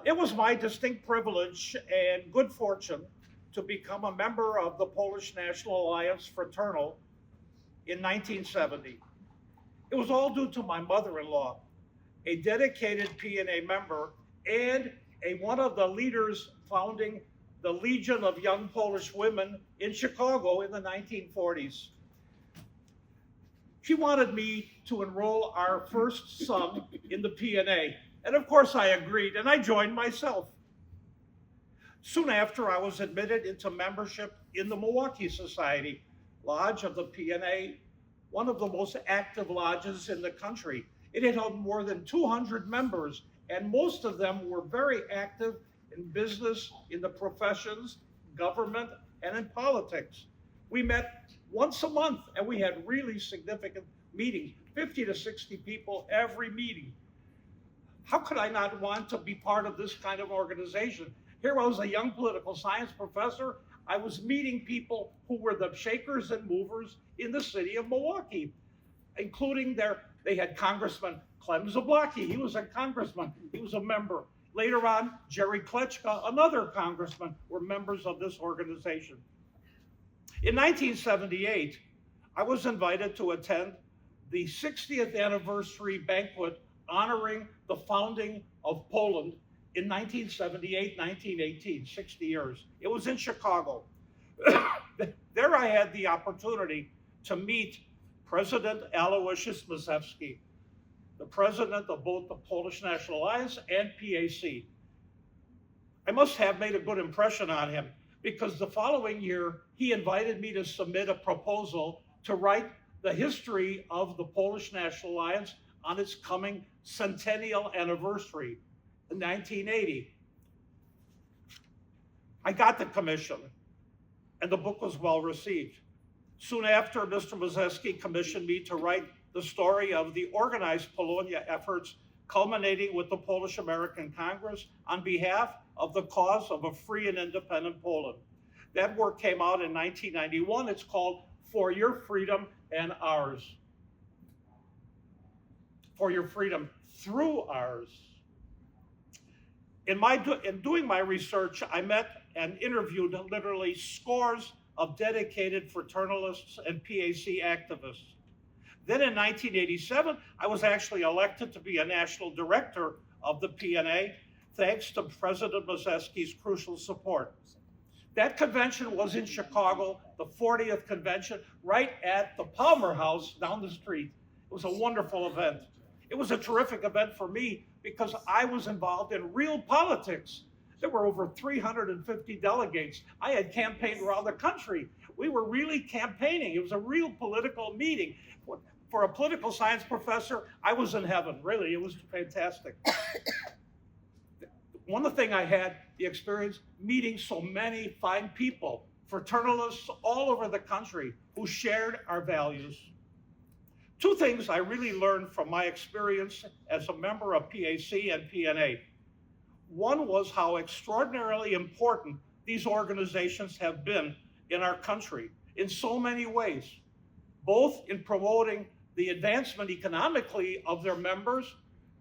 It was my distinct privilege and good fortune to become a member of the Polish National Alliance Fraternal in 1970. It was all due to my mother-in-law, a dedicated PNA member and one of the leaders founding the Legion of Young Polish Women in Chicago in the 1940s. She wanted me to enroll our first son in the PNA. And of course I agreed, and I joined myself. Soon after, I was admitted into membership in the Milwaukee Society, Lodge of the PNA, one of the most active lodges in the country. It had held more than 200 members, and most of them were very active in business, in the professions, government, and in politics. We met once a month, and we had really significant meetings, 50 to 60 people every meeting. How could I not want to be part of this kind of organization? Here I was a young political science professor. I was meeting people who were the shakers and movers in the city of Milwaukee, including they had Congressman Clem Zablocki. He was a congressman. He was a member. Later on, Jerry Kletchka, another congressman, were members of this organization. In 1978, I was invited to attend the 60th anniversary banquet honoring the founding of Poland in 1978, 1918, 60 years. It was in Chicago. There I had the opportunity to meet President Aloysius Mazewski, the president of both the Polish National Alliance and PAC. I must have made a good impression on him because the following year, he invited me to submit a proposal to write the history of the Polish National Alliance on its coming centennial anniversary in 1980. I got the commission, and the book was well received. Soon after, Mr. Mazewski commissioned me to write the story of the organized Polonia efforts culminating with the Polish American Congress on behalf of the cause of a free and independent Poland. That work came out in 1991. It's called For Your Freedom and Ours. For your freedom through ours. In doing my research, I met and interviewed literally scores of dedicated fraternalists and PAC activists. Then in 1987, I was actually elected to be a national director of the PNA, thanks to President Mazewski's crucial support. That convention was in Chicago, the 40th convention, right at the Palmer House down the street. It was a wonderful event. It was a terrific event for me because I was involved in real politics. There were over 350 delegates. I had campaigned around the country. We were really campaigning. It was a real political meeting. For a political science professor, I was in heaven. Really, it was fantastic. One of the things I had the experience meeting so many fine people, fraternalists all over the country who shared our values. Two things I really learned from my experience as a member of PAC and PNA. One was how extraordinarily important these organizations have been in our country in so many ways, both in promoting the advancement economically of their members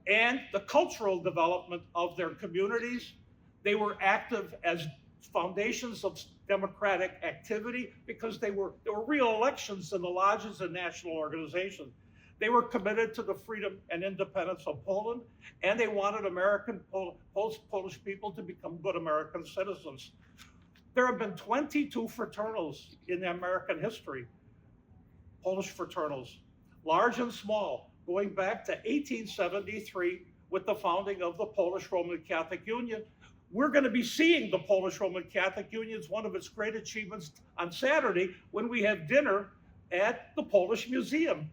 and the cultural development of their communities. They were active as foundations of democratic activity because there were real elections in the lodges and national organizations. They were committed to the freedom and independence of Poland, and they wanted Polish people to become good American citizens. There have been 22 fraternals in American history, Polish fraternals, large and small, going back to 1873 with the founding of the Polish Roman Catholic Union. We're going to be seeing the Polish Roman Catholic Union's one of its great achievements on Saturday when we have dinner at the Polish Museum,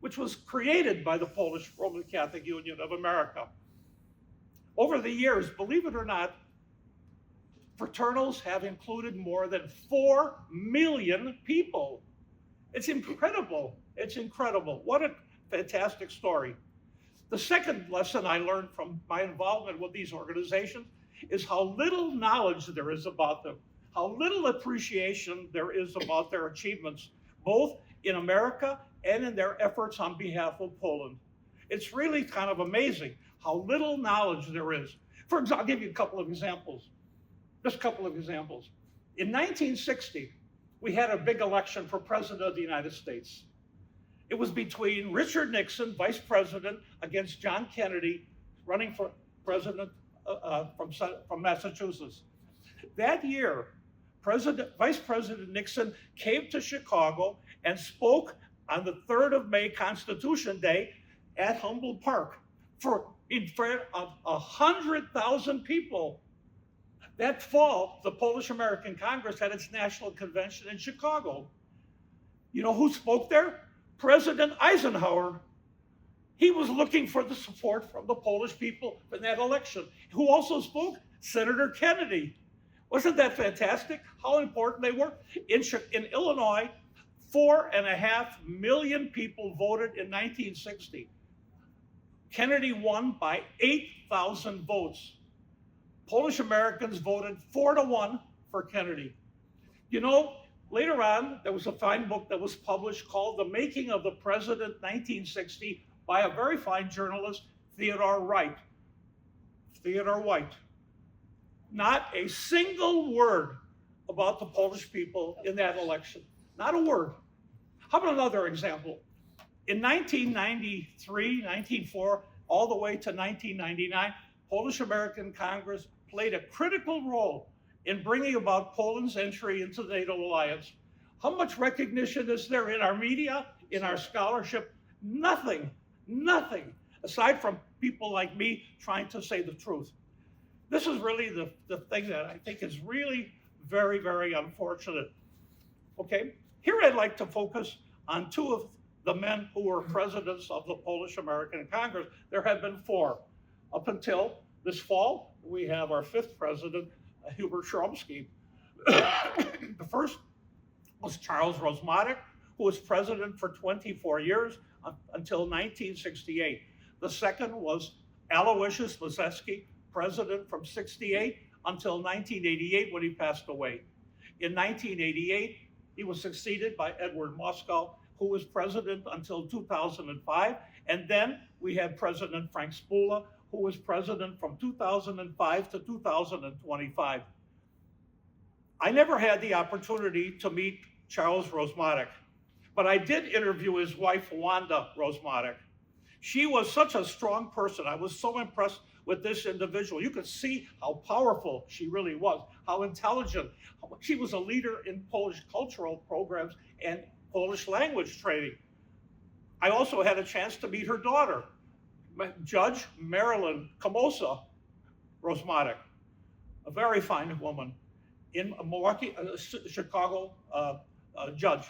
which was created by the Polish Roman Catholic Union of America. Over the years, believe it or not, fraternals have included more than 4 million people. It's incredible. It's incredible. What a fantastic story. The second lesson I learned from my involvement with these organizations is how little knowledge there is about them, how little appreciation there is about their achievements, both in America and in their efforts on behalf of Poland. It's really kind of amazing how little knowledge there is. For example, I'll give you a couple of examples, just a couple of examples. In 1960, we had a big election for president of the United States. It was between Richard Nixon, vice president, against John Kennedy, running for president from Massachusetts. That year, Vice President Nixon came to Chicago and spoke on the 3rd of May, Constitution Day, at Humboldt Park in front of 100,000 people. That fall, the Polish American Congress had its national convention in Chicago. You know who spoke there? President Eisenhower. He was looking for the support from the Polish people in that election. Who also spoke? Senator Kennedy. Wasn't that fantastic? How important they were? In Illinois, 4.5 million people voted in 1960. Kennedy won by 8,000 votes. Polish Americans voted 4-1 for Kennedy. You know, later on, there was a fine book that was published called The Making of the President, 1960, by a very fine journalist, Theodore White. Theodore White. Not a single word about the Polish people in that election. Not a word. How about another example? In 1993, 1904, all the way to 1999, Polish American Congress played a critical role in bringing about Poland's entry into the NATO alliance. How much recognition is there in our media, in our scholarship? Nothing, nothing, aside from people like me trying to say the truth. This is really the thing that I think is really very, very unfortunate. Okay, here I'd like to focus on two of the men who were presidents of the Polish American Congress. There have been 4. Up until this fall, we have our 5th president, Hubert Szromski. The first was Charles Rosmatek, who was president for 24 years until 1968. The second was Aloysius Mazewski, president from 68 until 1988 when he passed away. In 1988, he was succeeded by Edward Moskal, who was president until 2005. And then we had President Frank Spula, who was president from 2005 to 2025. I never had the opportunity to meet Charles Rosmatek, but I did interview his wife, Wanda Rosmatek. She was such a strong person. I was so impressed with this individual. You could see how powerful she really was, how intelligent. She was a leader in Polish cultural programs and Polish language training. I also had a chance to meet her daughter, Judge Marilyn Kamosa Rosmatek, a very fine woman in Milwaukee, Chicago judge.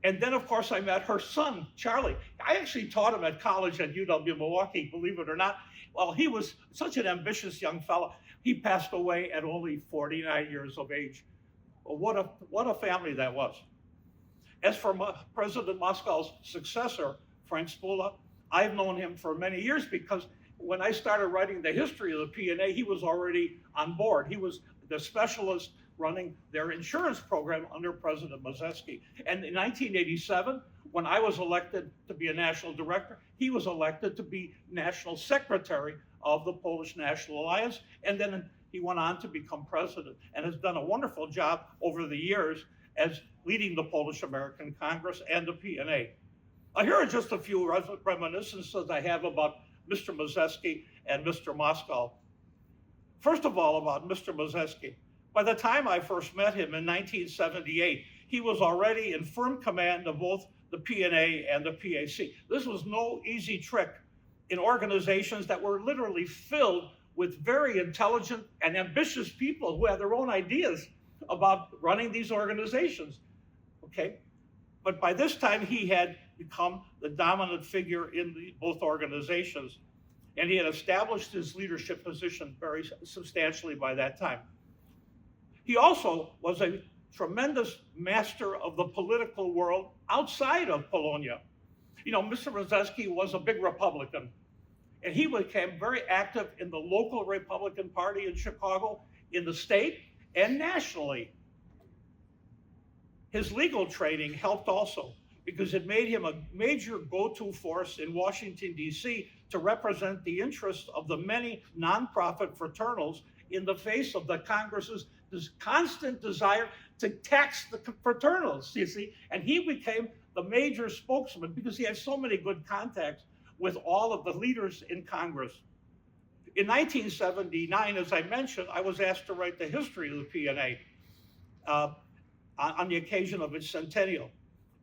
And then, of course, I met her son, Charlie. I actually taught him at college at UW-Milwaukee, believe it or not. Well, he was such an ambitious young fellow. He passed away at only 49 years of age. Well, what a family that was. As for President Moskal's successor, Frank Spula, I've known him for many years because when I started writing the history of the PNA, he was already on board. He was the specialist running their insurance program under President Mazewski. And in 1987, when I was elected to be a national director, he was elected to be national secretary of the Polish National Alliance. And then he went on to become president and has done a wonderful job over the years as leading the Polish American Congress and the PNA. Here are just a few reminiscences I have about Mr. Mazewski and Mr. Moskal. First of all, about Mr. Mazewski. By the time I first met him in 1978, he was already in firm command of both the PNA and the PAC. This was no easy trick in organizations that were literally filled with very intelligent and ambitious people who had their own ideas about running these organizations, okay? But by this time, he had become the dominant figure in both organizations, and he had established his leadership position very substantially by that time. He also was a tremendous master of the political world outside of Polonia. You know, Mr. Mazewski was a big Republican, and he became very active in the local Republican Party in Chicago, in the state, and nationally. His legal training helped also because it made him a major go-to force in Washington, D.C. to represent the interests of the many nonprofit fraternals in the face of the Congress's this constant desire to tax the fraternals, you see. And he became the major spokesman because he had so many good contacts with all of the leaders in Congress. In 1979, as I mentioned, I was asked to write the history of the PNA on the occasion of its centennial.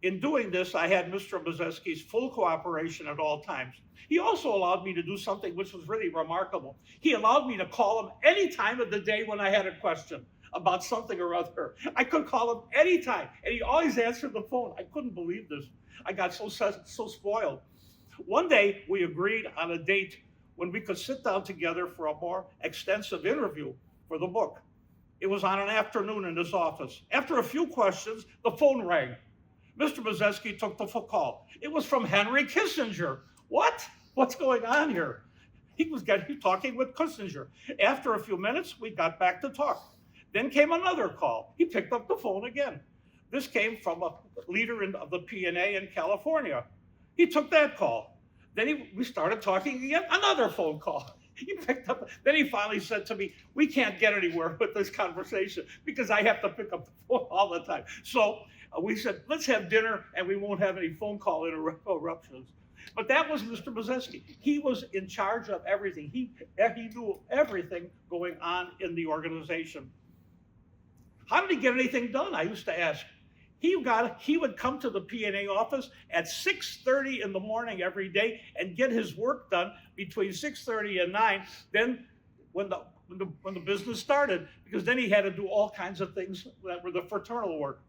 In doing this, I had Mr. Mazewski's full cooperation at all times. He also allowed me to do something which was really remarkable. He allowed me to call him any time of the day when I had a question about something or other. I could call him anytime, and he always answered the phone. I couldn't believe this. I got so spoiled. One day, we agreed on a date when we could sit down together for a more extensive interview for the book. It was on an afternoon in his office. After a few questions, the phone rang. Mr. Mazewski took the call. It was from Henry Kissinger. What? What's going on here? He was talking with Kissinger. After a few minutes, we got back to talk. Then came another call. He picked up the phone again. This came from a leader of the PNA in California. He took that call. Then we started talking again, another phone call. He picked up, then he finally said to me, we can't get anywhere with this conversation because I have to pick up the phone all the time. So we said, let's have dinner and we won't have any phone call interruptions. But that was Mr. Mazewski. He was in charge of everything. He knew everything going on in the organization. How did he get anything done? I used to ask. He would come to the PNA office at 6:30 in the morning every day and get his work done between 6:30 and 9. Then when the business started, because then he had to do all kinds of things that were the fraternal work.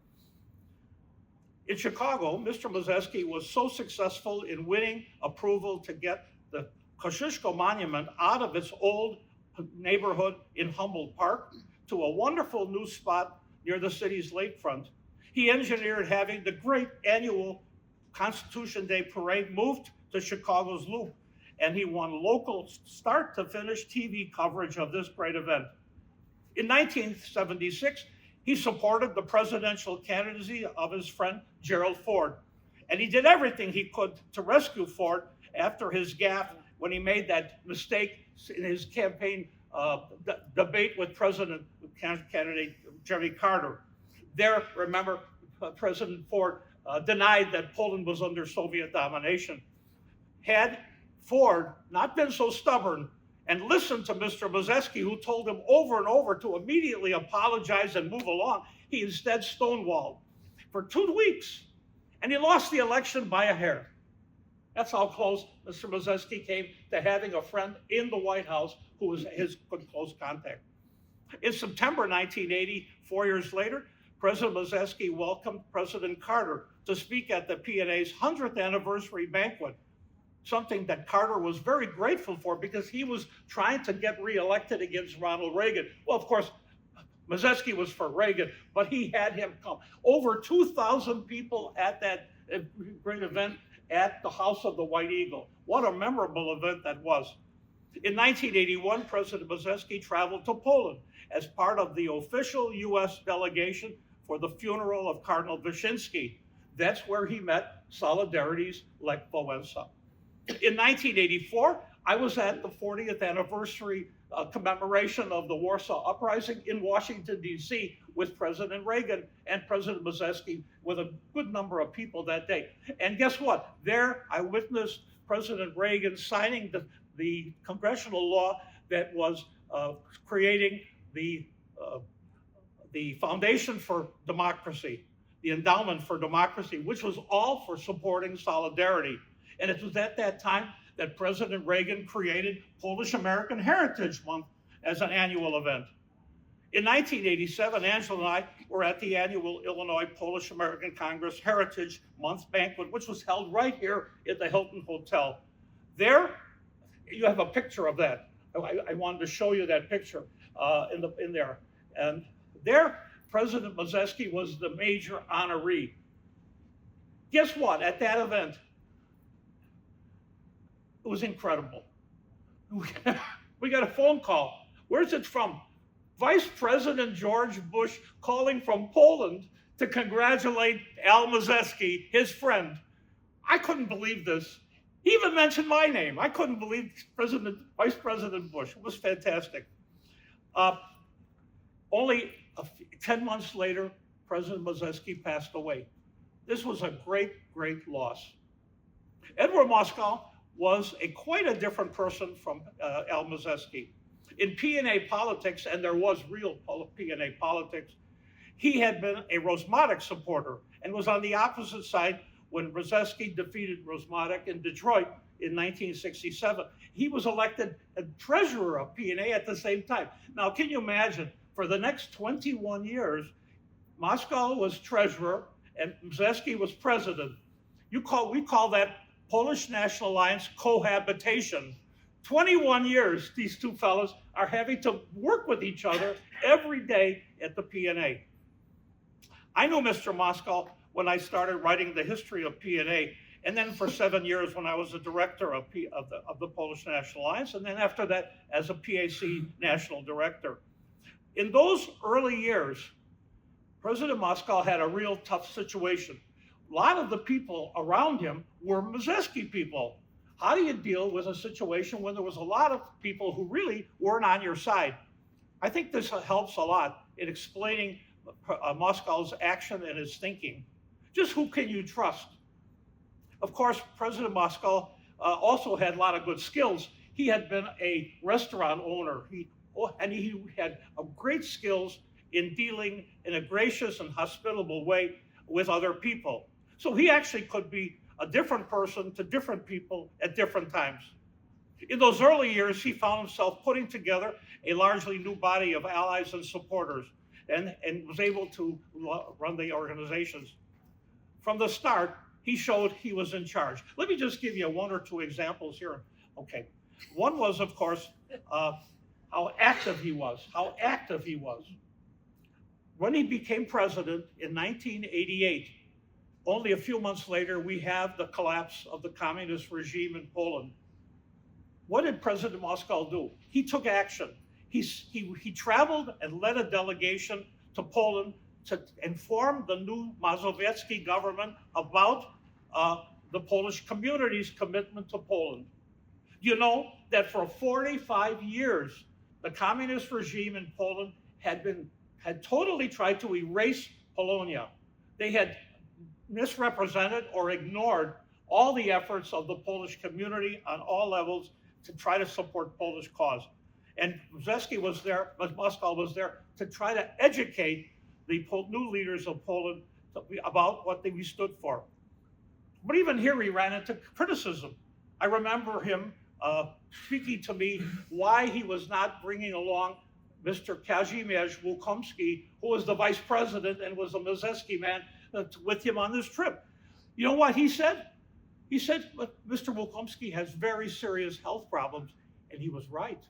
In Chicago, Mr. Mazewski was so successful in winning approval to get the Kosciuszko Monument out of its old neighborhood in Humboldt Park to a wonderful new spot near the city's lakefront. He engineered having the great annual Constitution Day parade moved to Chicago's Loop, and he won local start to finish TV coverage of this great event. In 1976, he supported the presidential candidacy of his friend Gerald Ford, and he did everything he could to rescue Ford after his gaffe when he made that mistake in his campaign debate with candidate Jimmy Carter. There, remember, President Ford denied that Poland was under Soviet domination. Had Ford not been so stubborn and listened to Mr. Mazewski, who told him over and over to immediately apologize and move along, he instead stonewalled for 2 weeks, and he lost the election by a hair. That's how close Mr. Mazewski came to having a friend in the White House who was his close contact. In September 1980, 4 years later, President Mazewski welcomed President Carter to speak at the PNA's 100th anniversary banquet, something that Carter was very grateful for because he was trying to get reelected against Ronald Reagan. Well, of course, Mazewski was for Reagan, but he had him come. Over 2,000 people at that great event at the House of the White Eagle. What a memorable event that was. In 1981, President Mazewski traveled to Poland as part of the official U.S. delegation for the funeral of Cardinal Wyszynski. That's where he met Solidarity's Lech Wałęsa. In 1984, I was at the 40th anniversary commemoration of the Warsaw Uprising in Washington, D.C. with President Reagan and President Mazewski with a good number of people that day. And guess what? There I witnessed President Reagan signing the congressional law that was creating the Foundation for Democracy, the Endowment for Democracy, which was all for supporting solidarity. And it was at that time that President Reagan created Polish American Heritage Month as an annual event. In 1987, Angela and I were at the annual Illinois Polish American Congress Heritage Month banquet, which was held right here at the Hilton Hotel. There, you have a picture of that. I wanted to show you that picture in there. And there, President Mazewski was the major honoree. Guess what? At that event, it was incredible. We got a phone call. Where's it from? Vice President George Bush calling from Poland to congratulate Al Mazewski, his friend. I couldn't believe this. He even mentioned my name. I couldn't believe Vice President Bush. It was fantastic. Uh, Only 10 months later, President Mazewski passed away. This was a great, great loss. Edward Moskal was quite a different person from Al Mazewski. In PNA politics, and there was real PNA politics, he had been a Rosmatic supporter and was on the opposite side when Mazewski defeated Rosmatic in Detroit in 1967. He was elected a treasurer of PNA at the same time. Now, can you imagine, for the next 21 years, Moskal was treasurer and Mazewski was president. We call that Polish National Alliance cohabitation. 21 years, these two fellows are having to work with each other every day at the PNA. I knew Mr. Moskal when I started writing the history of PNA, and then for 7 years when I was the director of the Polish National Alliance, and then after that as a PAC national director. In those early years, President Moskal had a real tough situation. A lot of the people around him were Mazewski people. How do you deal with a situation when there was a lot of people who really weren't on your side? I think this helps a lot in explaining Moskal's action and his thinking. Just who can you trust? Of course, President Moskal also had a lot of good skills. He had been a restaurant owner, and he had great skills in dealing in a gracious and hospitable way with other people. So he actually could be a different person to different people at different times. In those early years, he found himself putting together a largely new body of allies and supporters and was able to run the organizations. From the start, he showed he was in charge. Let me just give you one or two examples here. Okay. One was, of course, how active he was. When he became president in 1988, only a few months later, we have the collapse of the communist regime in Poland. What did President Moskal do? He took action. He traveled and led a delegation to Poland to inform the new Mazewski government about the Polish community's commitment to Poland. You know that for 45 years, the communist regime in Poland had totally tried to erase Polonia. They had misrepresented or ignored all the efforts of the Polish community on all levels to try to support Polish cause. And Mazewski was there, Moskal was there to try to educate the new leaders of Poland about what we stood for. But even here he ran into criticism. I remember him speaking to me why he was not bringing along Mr. Kazimierz Łukomski, who was the vice president and was a Mazewski man, with him on this trip. You know what he said? He said, Mr. Łukomski has very serious health problems, and he was right.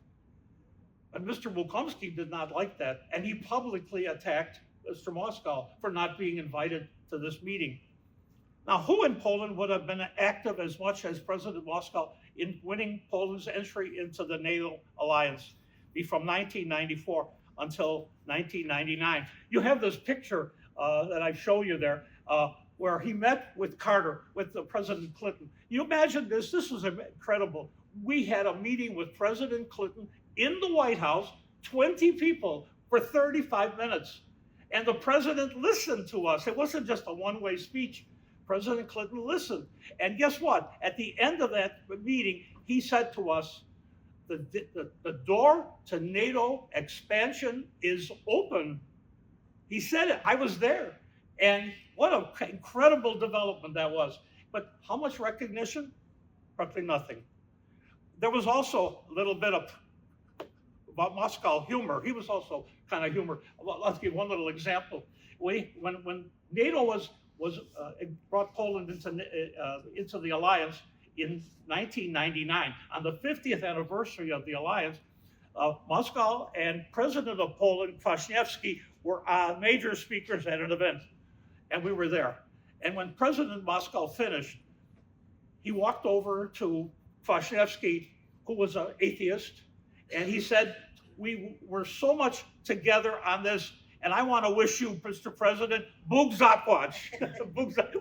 And Mr. Łukomski did not like that, and he publicly attacked Mr. Moskal for not being invited to this meeting. Now, who in Poland would have been active as much as President Moskal in winning Poland's entry into the NATO alliance from 1994 until 1999? You have this picture that I show you there, where he met with President Clinton. You imagine this? This was incredible. We had a meeting with President Clinton in the White House, 20 people for 35 minutes. And the president listened to us. It wasn't just a one-way speech. President Clinton listened. And guess what? At the end of that meeting, he said to us, the door to NATO expansion is open. He said it. I was there. And what an incredible development that was. But how much recognition? Practically nothing. There was also a little bit of about Moskal humor. He was also kind of humor. Well, let's give one little example. When NATO brought Poland into the alliance in 1999, on the 50th anniversary of the alliance, Moskal and President of Poland, Kwasniewski, were major speakers at an event, and we were there. And when President Moskal finished, he walked over to Kwasniewski, who was an atheist, and he said, we were so much together on this, And I want to wish you, Mr. President, Bóg zapłać.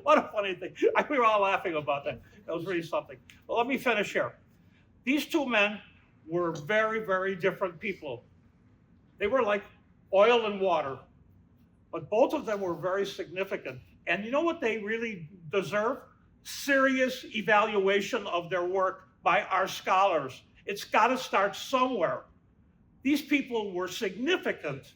What a funny thing. We were all laughing about that. That was really something. Well, let me finish here. These two men were very, very different people. They were like oil and water, but both of them were very significant. And you know what they really deserve? Serious evaluation of their work by our scholars. It's got to start somewhere. These people were significant.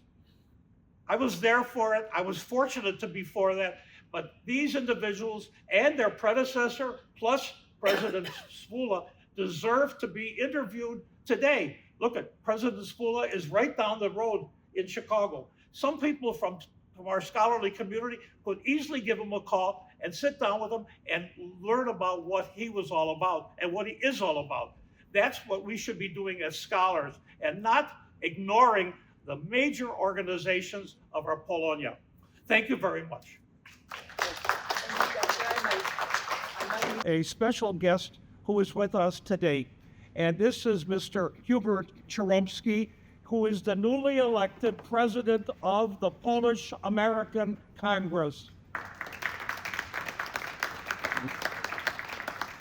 I was there for it. I was fortunate to be for that. But these individuals and their predecessor, plus President Spula, deserve to be interviewed today. Look at President Spula is right down the road in Chicago. Some people from our scholarly community could easily give him a call and sit down with him and learn about what he was all about and what he is all about. That's what we should be doing as scholars and not ignoring the major organizations of our Polonia. Thank you very much. A special guest who is with us today, and this is Mr. Hubert Cheromsky, who is the newly elected president of the Polish American Congress.